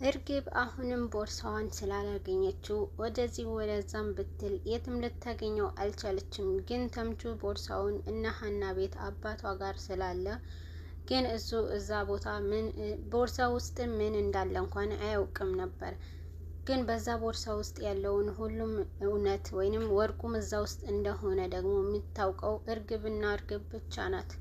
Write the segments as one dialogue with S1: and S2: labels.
S1: እርግብ አሁንም ቦርሳዋን ስላላገኘችው ወደዚህ ወደዛም ብትል የትም ልታገኘው አልቻለችም። ግን ተምቹ ቦርሳውን እነ ሀና ቤት አባቷ ጋር ስላለ ግን እዛ ቦታ ቦርሳ ውስጥ ምን እንዳለ እንኳን አያውቅም ነበር። ግን በዛ ቦርሳ ውስጥ ያለውን ሁሉም እውነት ወይንም ወርቁም እዛ ውስጥ እንደሆነ ደግሞ የምታውቀው እርግብና እርግብ ብቻ ናት።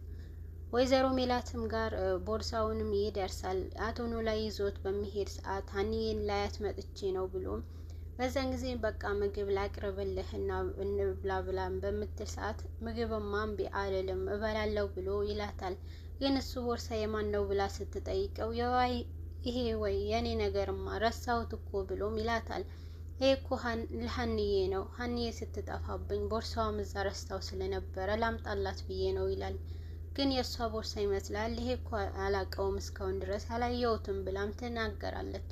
S1: ወይዘሮ ሜላትም ጋር ቦርሳውንም ይደርሳል። አቶ ኖላዊ ይዞት በሚሄድ ሰዓት ሀኒዬን ላያት መጥቼ ነው ብሎ በዛን ጊዜ በቃ ምግብ ላቅርብልህና እንብላ ብላም በምትል ሰዓት ምግብማ እምቢ አልልም እበላለሁ ብሎ ይላታል። ግን እሱ ቦርሳ የማን ነው ብላ ስትጠይቀው የዋይ ይሄ ወይ የኔ ነገርማ ረሳሁት እኮ ብሎም ይላታል። ይሄ እኮ ለሀኒዬ ነው፣ ሀኒዬ ስትጠፋብኝ ቦርሳዋም እዛ ረስታው ስለነበረ ላምጣላት ብዬ ነው ይላል። ግን የእሷ ቦርሳ ይመስላል፣ ይሄ እኮ አላቀውም እስካሁን ድረስ አላየሁትም ብላም ትናገራለች።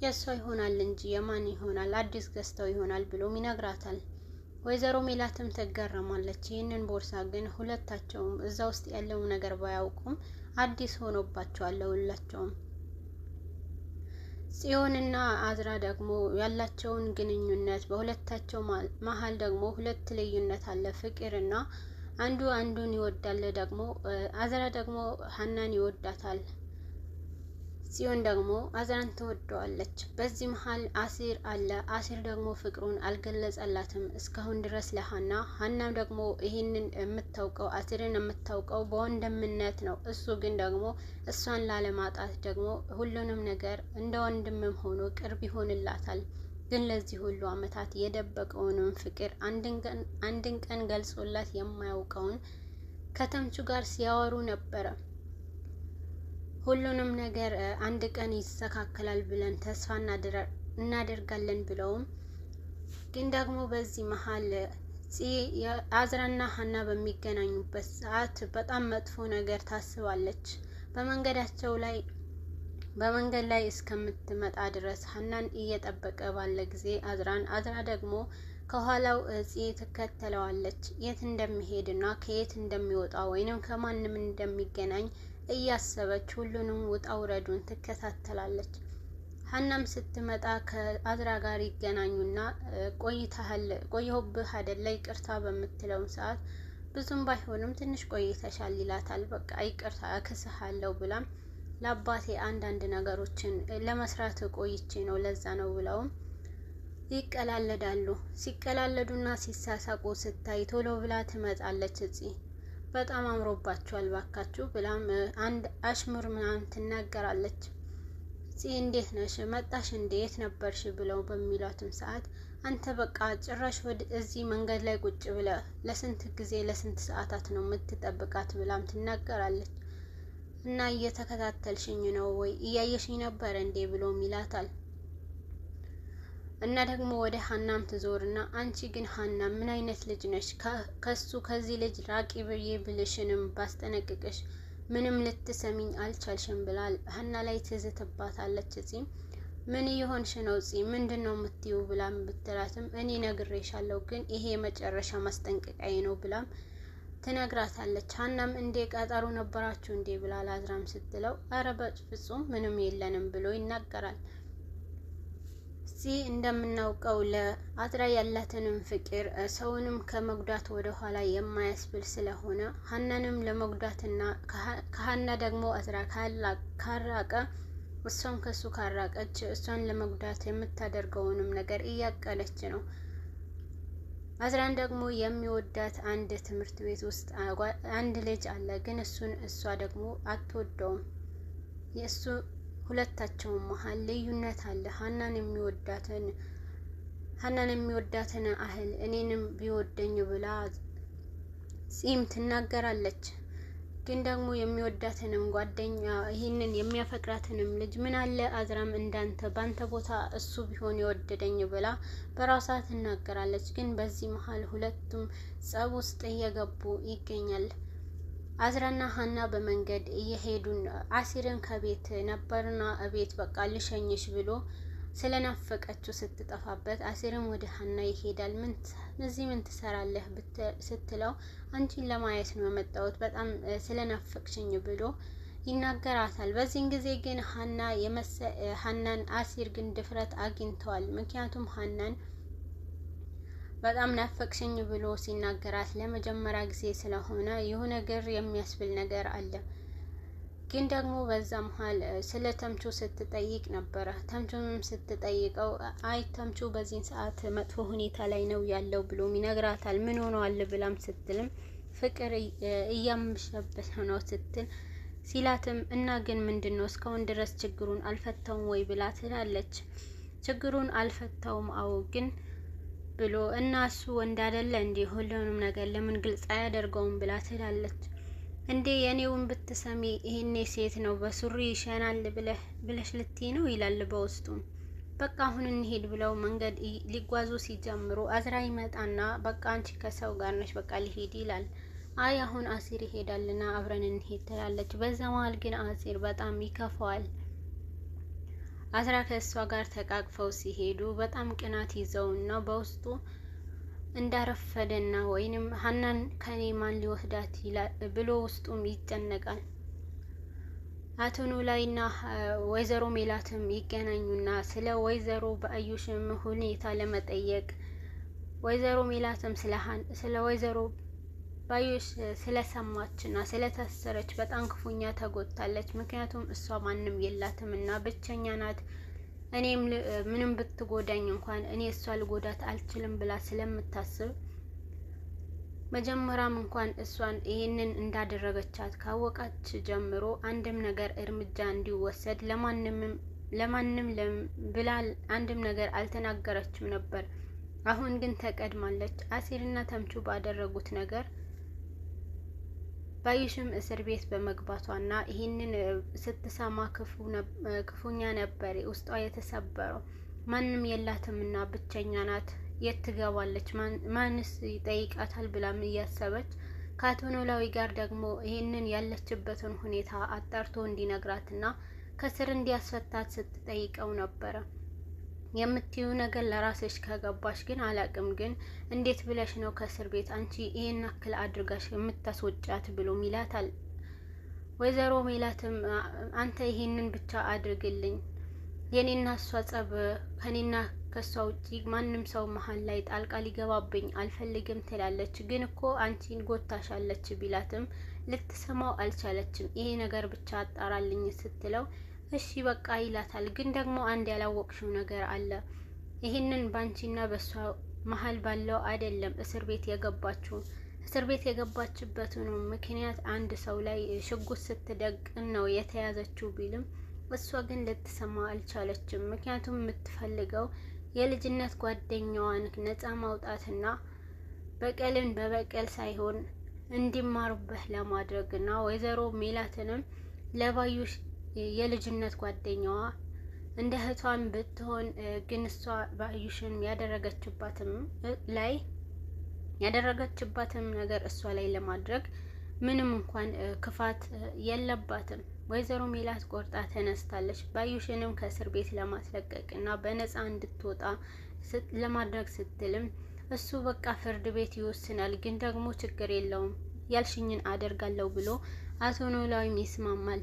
S1: የእሷ ይሆናል እንጂ የማን ይሆናል አዲስ ገዝተው ይሆናል ብሎም ይነግራታል። ወይዘሮ ሜላትም ትገረማለች። ይህንን ቦርሳ ግን ሁለታቸውም እዛ ውስጥ ያለው ነገር ባያውቁም አዲስ ሆኖባቸዋል ሁላቸውም። ጽዮንና አዝራ ደግሞ ያላቸውን ግንኙነት በሁለታቸው መሀል ደግሞ ሁለት ልዩነት አለ። ፍቅርና አንዱ አንዱን ይወዳል። ደግሞ አዝራ ደግሞ ሀናን ይወዳታል። ጽዮን ደግሞ አዝራን ትወደዋለች። በዚህ መሀል አሲር አለ። አሲር ደግሞ ፍቅሩን አልገለጸላትም እስካሁን ድረስ ለሀና። ሀናም ደግሞ ይህንን የምታውቀው አሲርን የምታውቀው በወንድምነት ነው። እሱ ግን ደግሞ እሷን ላለማጣት ደግሞ ሁሉንም ነገር እንደ ወንድምም ሆኖ ቅርብ ይሆንላታል። ግን ለዚህ ሁሉ አመታት የደበቀውንም ፍቅር አንድን ቀን ገልጾላት የማያውቀውን ከተምቹ ጋር ሲያወሩ ነበረ። ሁሉንም ነገር አንድ ቀን ይስተካከላል ብለን ተስፋ እናደርጋለን ብለውም ግን ደግሞ በዚህ መሀል አዝራና ሀና በሚገናኙበት ሰዓት በጣም መጥፎ ነገር ታስባለች። በመንገድ ላይ እስከምትመጣ ድረስ ሀናን እየጠበቀ ባለ ጊዜ አዝራ ደግሞ ከኋላው ትከተለዋለች። የት እንደሚሄድና ከየት እንደሚወጣ ወይንም ከማንም እንደሚገናኝ እያሰበች ሁሉንም ውጣ ውረዱን ትከታተላለች። ሀናም ስትመጣ ከአዝራ ጋር ይገናኙና ቆየሁብህ አይደለ ይቅርታ በምትለውም ሰዓት ብዙም ባይሆንም ትንሽ ቆይተሻል ይላታል። በቃ ይቅርታ እክስሃለሁ ብላም ለአባቴ አንዳንድ ነገሮችን ለመስራት ቆይቼ ነው ለዛ ነው ብለውም ይቀላለዳሉ። ሲቀላለዱና ሲሳሳቁ ስታይ ቶሎ ብላ ትመጣለች። በጣም አምሮባቸዋል ባካችሁ ብላም አንድ አሽሙር ምናምን ትናገራለች። እንዴት ነሽ መጣሽ እንዴት ነበርሽ ብለው በሚሏትም ሰዓት አንተ በቃ ጭራሽ እዚህ መንገድ ላይ ቁጭ ብለ ለስንት ጊዜ ለስንት ሰዓታት ነው የምትጠብቃት ብላም ትናገራለች። እና እየተከታተልሽኝ ነው ወይ እያየሽኝ ነበር እንዴ ብሎም ይላታል። እና ደግሞ ወደ ሀናም ትዞርና አንቺ ግን ሀና ምን አይነት ልጅ ነሽ? ከዚህ ልጅ ራቂ ብዬ ብልሽንም ባስጠነቅቅሽ ምንም ልትሰሚኝ አልቻልሽም ብላል ሀና ላይ ትዝትባታለች። ምን እየሆንሽ ነው ምንድን ነው የምትይው ብላም ብትላትም እኔ ነግሬሻለሁ ግን ይሄ የመጨረሻ ማስጠንቀቂያ ነው ብላም ትነግራታለች። ሀናም እንዴ ቀጠሮ ነበራችሁ እንዴ ብላ አዝራም ስትለው አረ በፍጹም ምንም የለንም ብሎ ይናገራል። እንደምናውቀው ለአዝራ ያላትንም ፍቅር ሰውንም ከመጉዳት ወደ ኋላ የማያስብል ስለሆነ ሀናንም ለመጉዳትና ከሀና ደግሞ አዝራ ካራቀ እሷም ከሱ ካራቀች እሷን ለመጉዳት የምታደርገውንም ነገር እያቀለች ነው። አዝራን ደግሞ የሚወዳት አንድ ትምህርት ቤት ውስጥ አንድ ልጅ አለ። ግን እሷ ደግሞ አትወደውም። የእሱ ሁለታቸውም መሀል ልዩነት አለ። ሀናን የሚወዳትን አህል እኔንም ቢወደኝ ብላ ትናገራለች። ግን ደግሞ የሚወዳትንም ጓደኛ ይህንን የሚያፈቅራትንም ልጅ ምን አለ አዝራም እንዳንተ ባንተ ቦታ እሱ ቢሆን የወደደኝ ብላ በራሷ ትናገራለች። ግን በዚህ መሀል ሁለቱም ጸብ ውስጥ እየገቡ ይገኛል። አዝራና ሀና በመንገድ እየሄዱን አሲርን ከቤት ነበርና እቤት በቃ ልሸኝሽ ብሎ ስለናፈቀችው ስትጠፋበት አሲርም ወደ ሀና ይሄዳል። እዚህ ምን ትሰራለህ ስትለው አንቺን ለማየት ነው የመጣሁት በጣም ስለናፈቅሽኝ ብሎ ይናገራታል። በዚህን ጊዜ ግን ሀናን አሲር ግን ድፍረት አግኝተዋል። ምክንያቱም ሀናን በጣም ናፈቅሽኝ ብሎ ሲናገራት ለመጀመሪያ ጊዜ ስለሆነ የሆነ ነገር የሚያስብል ነገር አለ። ግን ደግሞ በዛ መሀል ስለ ተምቹ ስትጠይቅ ነበረ። ተምቹንም ስትጠይቀው አይ ተምቹ በዚህን ሰዓት መጥፎ ሁኔታ ላይ ነው ያለው ብሎ ይነግራታል። ምን ሆነዋል ብላም ስትልም ፍቅር እያምሸበት ነው ስትል ሲላትም እና ግን ምንድነው እስካሁን ድረስ ችግሩን አልፈታውም ወይ ብላ ትላለች። ችግሩን አልፈታውም አዎ ግን ብሎ እና እሱ ወንድ አይደለ እንዴ ሁሉንም ነገር ለምን ግልጽ አያደርገውም ብላ ትላለች። እንዴ የኔውን ብትሰሚ ይሄኔ ሴት ነው በሱሪ ይሸናል ብለሽ ልትይ ነው ይላል በውስጡ። በቃ አሁን እንሄድ ብለው መንገድ ሊጓዙ ሲጀምሩ አዝራ ይመጣና በቃ አንቺ ከሰው ጋር ነሽ በቃ ሊሄድ ይላል። አይ አሁን አሲር ይሄዳልና አብረን እንሄድ ትላለች። በዛ መሀል ግን አሲር በጣም ይከፋዋል። አዝራ ከእሷ ጋር ተቃቅፈው ሲሄዱ በጣም ቅናት ይዘውና በውስጡ እንዳረፈደና ወይንም ሀናን ከኔ ማን ሊወስዳት ብሎ ውስጡም ይጨነቃል። አቶ ኖላዊና ወይዘሮ ሜላትም ይገናኙና ስለ ወይዘሮ ባዩሽም ሁኔታ ለመጠየቅ ወይዘሮ ሜላትም ስለ ወይዘሮ ባዩሽ ስለሰማችና ስለታሰረች በጣም ክፉኛ ተጎድታለች። ምክንያቱም እሷ ማንም የላትም እና ብቸኛ ናት። እኔም ምንም ብትጎዳኝ እንኳን እኔ እሷ ልጎዳት አልችልም ብላ ስለምታስብ መጀመሪያም እንኳን እሷን ይሄንን እንዳደረገቻት ካወቃች ጀምሮ አንድም ነገር እርምጃ እንዲወሰድ ለማንም ብላ አንድም ነገር አልተናገረችም ነበር። አሁን ግን ተቀድማለች። አሲርና ተምቹ ባደረጉት ነገር ባዩሽም እስር ቤት በመግባቷና ይህንን ስትሰማ ክፉኛ ነበር ውስጧ የተሰበረው። ማንም የላትምና ብቸኛ ናት። የት ትገባለች? ማንስ ይጠይቃታል? ብላም እያሰበች ከአቶ ኖላዊ ጋር ደግሞ ይህንን ያለችበትን ሁኔታ አጣርቶ እንዲነግራትና ከስር እንዲያስፈታት ስትጠይቀው ነበረ። የምትዩ ነገር ለራስሽ ከገባሽ ግን አላቅም፣ ግን እንዴት ብለሽ ነው ከእስር ቤት አንቺ ይሄን አክል አድርጋሽ የምታስወጫት ብሎ ይላታል። ወይዘሮ ሜላትም አንተ ይሄንን ብቻ አድርግልኝ፣ የኔና እሷ ጸብ ከኔና ከሷ ውጪ ማንም ሰው መሀል ላይ ጣልቃ ሊገባብኝ አልፈልግም ትላለች። ግን እኮ አንቺን ጎታሻለች ቢላትም ልትሰማው አልቻለችም። ይሄ ነገር ብቻ አጣራልኝ ስትለው እሺ በቃ ይላታል። ግን ደግሞ አንድ ያላወቅሽው ነገር አለ። ይህንን ባንቺና በሷ መሀል ባለው አይደለም እስር ቤት የገባችው። እስር ቤት የገባችበትን ምክንያት አንድ ሰው ላይ ሽጉጥ ስትደቅን ነው የተያዘችው ቢልም እሷ ግን ልትሰማ አልቻለችም። ምክንያቱም የምትፈልገው የልጅነት ጓደኛዋን ነፃ ማውጣትና በቀልን በበቀል ሳይሆን እንዲማሩበት ለማድረግና ወይዘሮ ሜላትንም ለባዩሽ የልጅነት ጓደኛዋ እንደ እህቷን ብትሆን ግን እሷ ባዩሽን ያደረገችባትም ነገር እሷ ላይ ለማድረግ ምንም እንኳን ክፋት የለባትም። ወይዘሮ ሜላት ቆርጣ ተነስታለች። ባዩሽንም ከእስር ቤት ለማስለቀቅ እና በነፃ እንድትወጣ ለማድረግ ስትልም እሱ በቃ ፍርድ ቤት ይወስናል፣ ግን ደግሞ ችግር የለውም ያልሽኝን አደርጋለሁ ብሎ አቶ ኖላዊም ይስማማል።